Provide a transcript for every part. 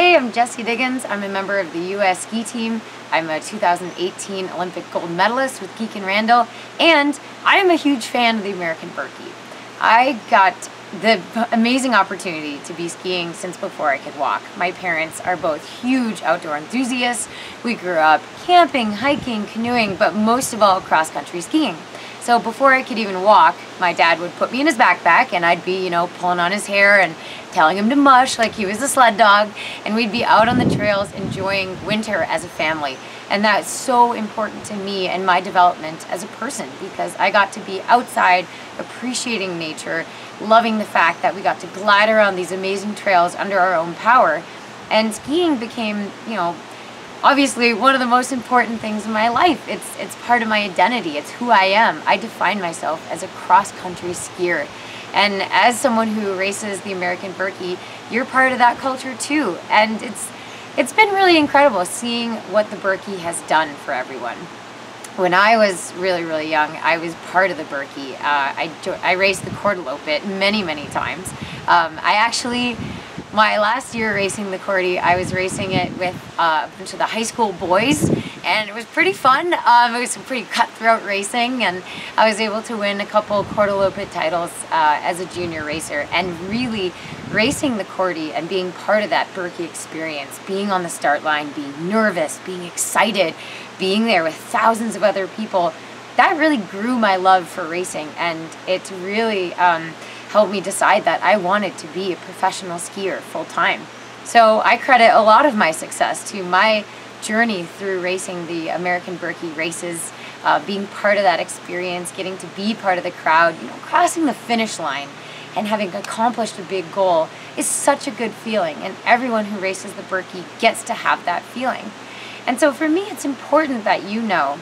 Hey, I'm Jessie Diggins. I'm a member of the U.S. ski team. I'm a 2018 Olympic gold medalist with Geek and Randall, and I am a huge fan of the American Birkie. I got the amazing opportunity to be skiing since before I could walk. My parents are both huge outdoor enthusiasts. We grew up camping, hiking, canoeing, but most of all cross-country skiing. So before I could even walk, my dad would put me in his backpack and I'd be, pulling on his hair and telling him to mush like he was a sled dog, and we'd be out on the trails enjoying winter as a family. And that's so important to me and my development as a person, because I got to be outside, appreciating nature, loving the fact that we got to glide around these amazing trails under our own power. And skiing became, obviously one of the most important things in my life. It's part of my identity. It's who I am. I define myself as a cross-country skier. And as someone who races the American Birkie, you're part of that culture too. And it's been really incredible seeing what the Birkie has done for everyone. When I was really young, I was part of the Birkie. I raced the Korte many times. My last year racing the Korte, I was racing it with a bunch of the high school boys, and it was pretty fun. It was some pretty cutthroat racing, and I was able to win a couple Korte titles as a junior racer. And really racing the Korte and being part of that Birkie experience, being on the start line, being nervous, being excited, being there with thousands of other people, that really grew my love for racing, and it really helped me decide that I wanted to be a professional skier full time. So I credit a lot of my success to my journey through racing the American Birkie races, being part of that experience, getting to be part of the crowd, crossing the finish line and having accomplished a big goal is such a good feeling, and everyone who races the Birkie gets to have that feeling. And so for me, it's important that you know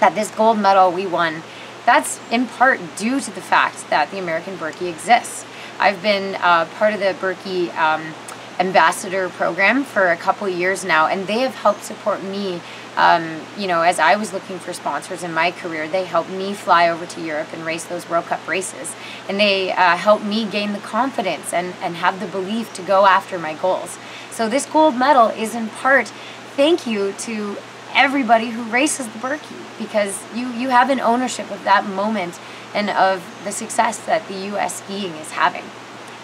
that this gold medal we won, that's in part due to the fact that the American Birkie exists. I've been part of the Birkie ambassador program for a couple years now, and they have helped support me. As I was looking for sponsors in my career, they helped me fly over to Europe and race those World Cup races. And they helped me gain the confidence and have the belief to go after my goals. So this gold medal is in part thank you to everybody who races the Birkie, because you have an ownership of that moment and of the success that the U.S. skiing is having.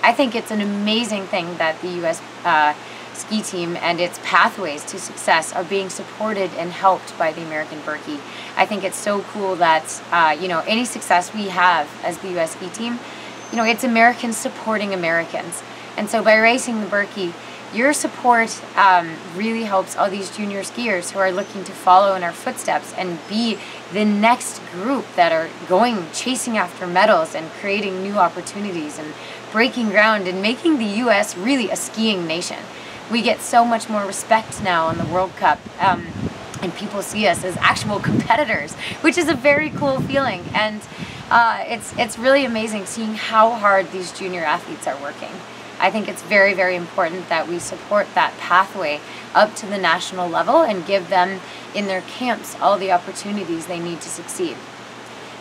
I think it's an amazing thing that the U.S. ski team and its pathways to success are being supported and helped by the American Birkie. I think it's so cool that any success we have as the U.S. ski team, it's Americans supporting Americans. And so by racing the Birkie, your support really helps all these junior skiers who are looking to follow in our footsteps and be the next group that are chasing after medals and creating new opportunities and breaking ground and making the U.S. really a skiing nation. We get so much more respect now in the World Cup, and people see us as actual competitors, which is a very cool feeling. And it's really amazing seeing how hard these junior athletes are working. I think it's very important that we support that pathway up to the national level and give them in their camps all the opportunities they need to succeed.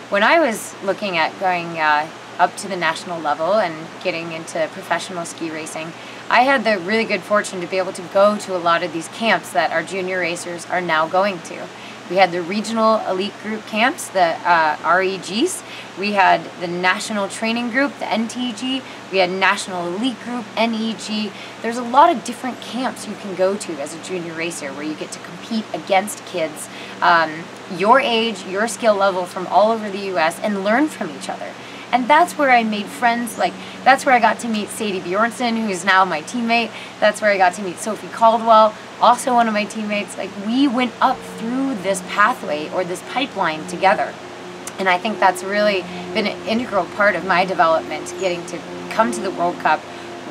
When I was looking at going up to the national level and getting into professional ski racing, I had the really good fortune to be able to go to a lot of these camps that our junior racers are now going to. We had the regional elite group camps, the REGs. We had the national training group, the NTG. We had national elite group, NEG. There's a lot of different camps you can go to as a junior racer where you get to compete against kids your age, your skill level from all over the U.S. and learn from each other. And that's where I made friends. That's where I got to meet Sadie Bjornsson, who's now my teammate. That's where I got to meet Sophie Caldwell, also one of my teammates. We went up through this pathway or this pipeline together. And I think that's really been an integral part of my development, getting to come to the World Cup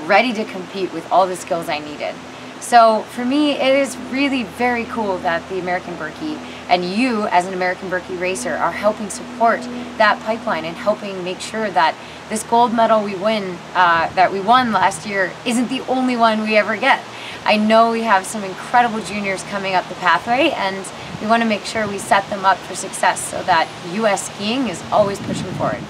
ready to compete with all the skills I needed. So for me, it is really very cool that the American Birkie and you as an American Birkie racer are helping support that pipeline and helping make sure that this gold medal we won last year isn't the only one we ever get. I know we have some incredible juniors coming up the pathway, and we want to make sure we set them up for success so that U.S. skiing is always pushing forward.